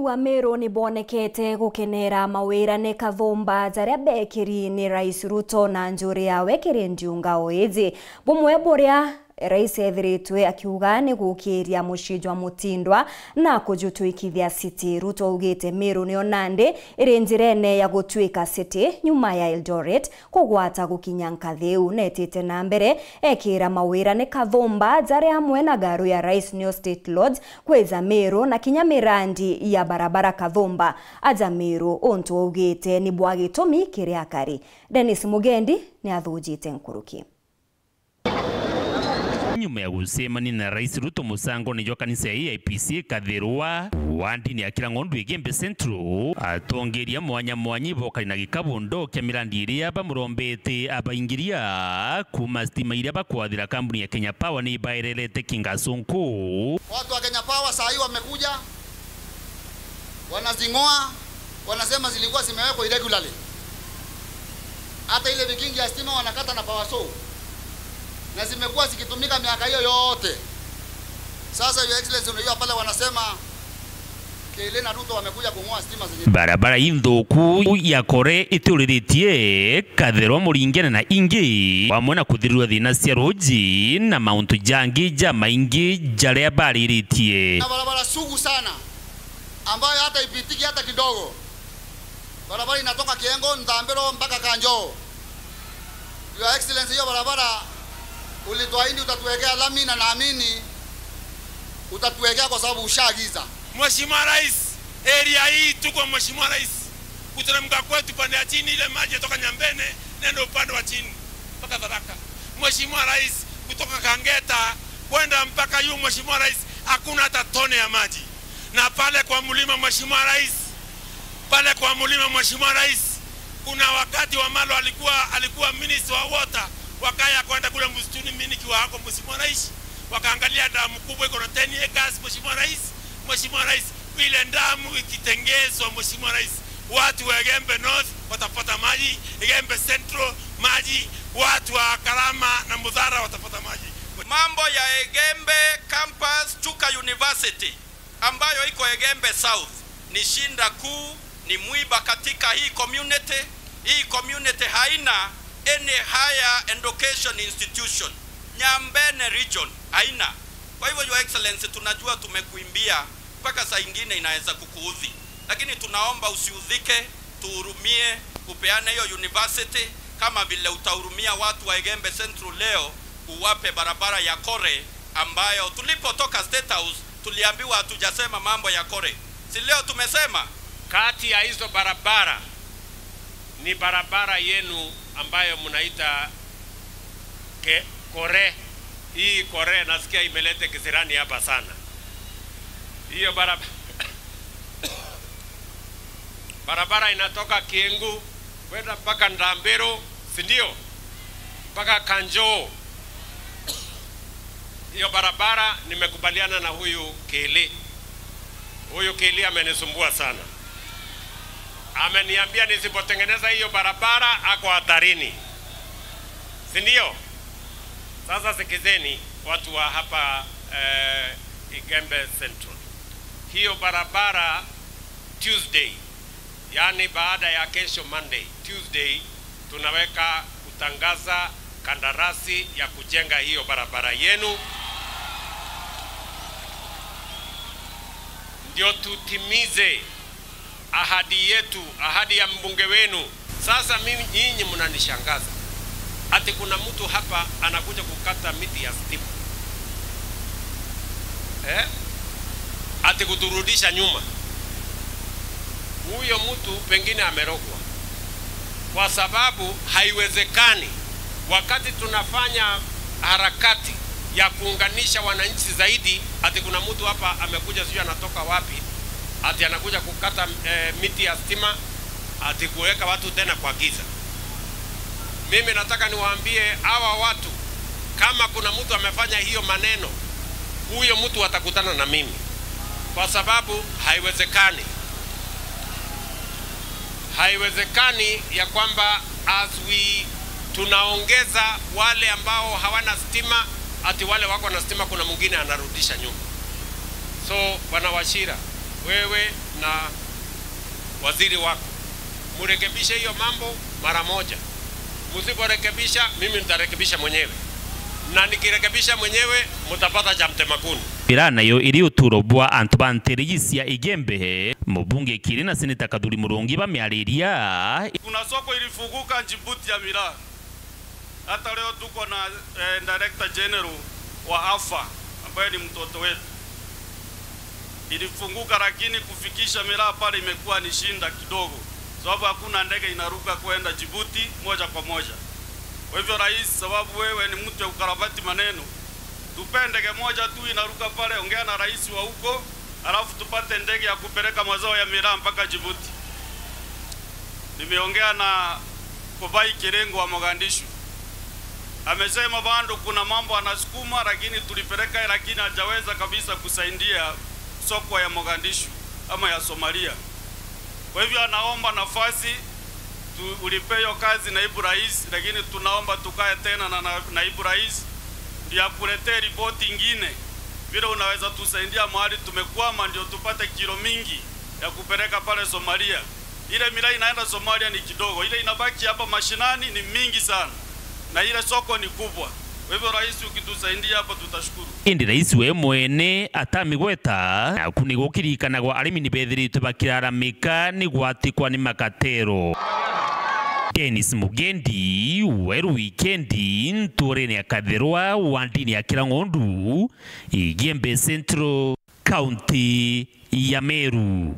wa Meru ni bonekete gukenera mawira ne Kavomba zaria bekiri ni Rais Ruto na njuri ya wekiri ndiunga oezi bumwe buria Rais ethiritwe akiuga ni gukiria mushijwa mutindwa na kujutwikithia city. Ruto ugite Meru ni onande iri njirene ya gutwika city nyuma ya Eldoret kugwata gukinya nkatheu netite na mbere ekira mawira ne Kavomba zaria amwe na garu ya Rais New State Lodge kweza Meru na kinya mirandi ya barabara Kavomba aja Meru onto ugite ni bwagitumi kiria kari. Dennis Mugendi ni athujite nkuruki. Nyuma ya gusema na Rais Ruto musango ni kanisa ya IPC kathirwa wandi ni akira ngondu Igembe Central atongeria mwanya bokari na gikabundo kya mirandi iria bamurombete abaingiria kuma stima iria bakwathira kampuni ya Kenya Power ni bairelete Kingasonko. Watu wa Kenya Power saa hii wamekuja wanazingoa, wanasema zilikuwa zimewekwa irregularly. Hata ile vikingi ya stima wanakata na power saw, na zimekuwa zikitumika miaka hiyo yote. Sasa Your Excellency, unajua pale wanasema Kele na Ruto wamekuja kungoa stima zenye barabara indhoku ya kore ituriretie kathero muringene na ingi wamwe na kuthirwa thina cia roji na mauntu jangi maingi jaria bariritie na barabara sugu sana ambayo hata ipitiki hata kidogo. Barabara inatoka Kiengo Ndambero mpaka Kanjo. Your Excellency, hiyo barabara ulituahidi utatuwekea lami na naamini utatuwekea kwa sababu ushaagiza. Mheshimiwa Rais, area hii tuko Mheshimiwa Rais. Kuteremka kwetu pande ya chini ile maji kutoka Nyambene nenda upande wa chini mpaka Tharaka. Mheshimiwa Rais, kutoka Kangeta kwenda mpaka yu Mheshimiwa Rais hakuna hata tone ya maji. Na pale kwa mlima Mheshimiwa Rais, pale kwa mlima Mheshimiwa Rais, kuna wakati wa Malo alikuwa minister wa water, wakaya kwenda kule msituni mimi nikiwa hapo Mheshimiwa Rais, wakaangalia damu kubwa iko na 10 acres Mheshimiwa Rais. Mheshimiwa Rais, ile damu ikitengezwa Mheshimiwa Rais, watu wa Igembe North watapata maji, Igembe Central maji, watu wa Karama na Mudhara watapata maji. Mambo ya Igembe campus Chuka University ambayo iko Igembe South ni shinda kuu, ni mwiba katika hii community. Hii community haina any higher education institution. Nyambene region haina. Kwa hivyo Your Excellency, tunajua tumekuimbia mpaka saa ingine inaweza kukuudhi, lakini tunaomba usiudhike, tuhurumie, upeane hiyo university kama vile utahurumia watu wa Igembe Central leo, uwape barabara ya Kore ambayo tulipotoka State House tuliambiwa hatujasema mambo ya Kore. Si leo tumesema kati ya hizo barabara ni barabara yenu ambayo mnaita Kore. Hii Kore nasikia imelete kisirani hapa sana. Hiyo barabara inatoka Kiengu kwenda mpaka Ndambero, si ndio? Mpaka Kanjo. Hiyo barabara nimekubaliana na huyu Kele. Huyu Kele amenisumbua sana. Ameniambia nisipotengeneza hiyo barabara ako hatarini. Si ndio? Sasa sikizeni watu wa hapa Igembe Central. Hiyo barabara Tuesday, yani baada ya kesho Monday, Tuesday tunaweka kutangaza kandarasi ya kujenga hiyo barabara yenu. Ndio tutimize ahadi yetu, ahadi ya mbunge wenu. Sasa mimi nyinyi mnanishangaza. Ati kuna mtu hapa anakuja kukata miti ya stima. Ati kuturudisha nyuma. Huyo mtu pengine amerogwa. Kwa sababu haiwezekani wakati tunafanya harakati ya kuunganisha wananchi zaidi, ati kuna mtu hapa amekuja sio anatoka wapi, ati anakuja kukata miti ya stima, ati kuweka watu tena kwa giza. Mimi nataka niwaambie hawa watu, kama kuna mtu amefanya hiyo maneno, huyo mtu atakutana na mimi. Kwa sababu haiwezekani ya kwamba tunaongeza wale ambao hawana stima, ati wale wako na stima kuna mwingine anarudisha nyuma. So Bwana Wachira, wewe na waziri wako, murekebishe hiyo mambo mara moja. Msiporekebisha, mimi nitarekebisha mwenyewe, na nikirekebisha mwenyewe mutapata cha mtemakuni. Ira nayo iri uturo bwa antu banterigisia igembe mubunge kiri na seneta Kadhuri Murungi bameariria. Kuna soko ilifunguka Djibouti ya miraa. Hata leo tuko na Director General wa AFA ambaye ni mtoto wetu. Ilifunguka, lakini kufikisha miraa pale imekuwa ni shinda kidogo, sababu hakuna ndege inaruka kwenda Djibouti moja kwa moja. Kwa hivyo rais, sababu wewe ni mtu wa ukarabati maneno, tupe ndege moja tu inaruka pale, ongea na rais wa huko, alafu tupate ndege ya kupeleka mazao ya miraa mpaka Djibouti. Nimeongea na Kobai Kirengo wa Mogadishu. Amesema bado kuna mambo anasukuma, lakini tulipeleka, lakini hajaweza kabisa kusaidia soko ya Mogadishu ama ya Somalia. Kwa hivyo anaomba nafasi ulipeyo kazi naibu rais, lakini tunaomba tukae tena na naibu rais ndio akuletee ripoti nyingine vile unaweza tusaidia mahali tumekwama, ndio tupate kilo mingi ya kupeleka pale Somalia. Ile miraa inaenda Somalia ni kidogo, ile inabaki hapa mashinani ni mingi sana, na ile soko ni kubwa. Kwa hivyo rais, ukitusaidia hapo tutashukuru. Indi rais we mwene atamigweta na kunigukirikanagwa arimi ni bethiritwe bakiraramika ni gwatikwa ni makatero. Dennis Mugendi, Weru Wikendi, Nturene ya Kadherwa, Wandini ya Kirangondu, Igembe Central, County ya Meru.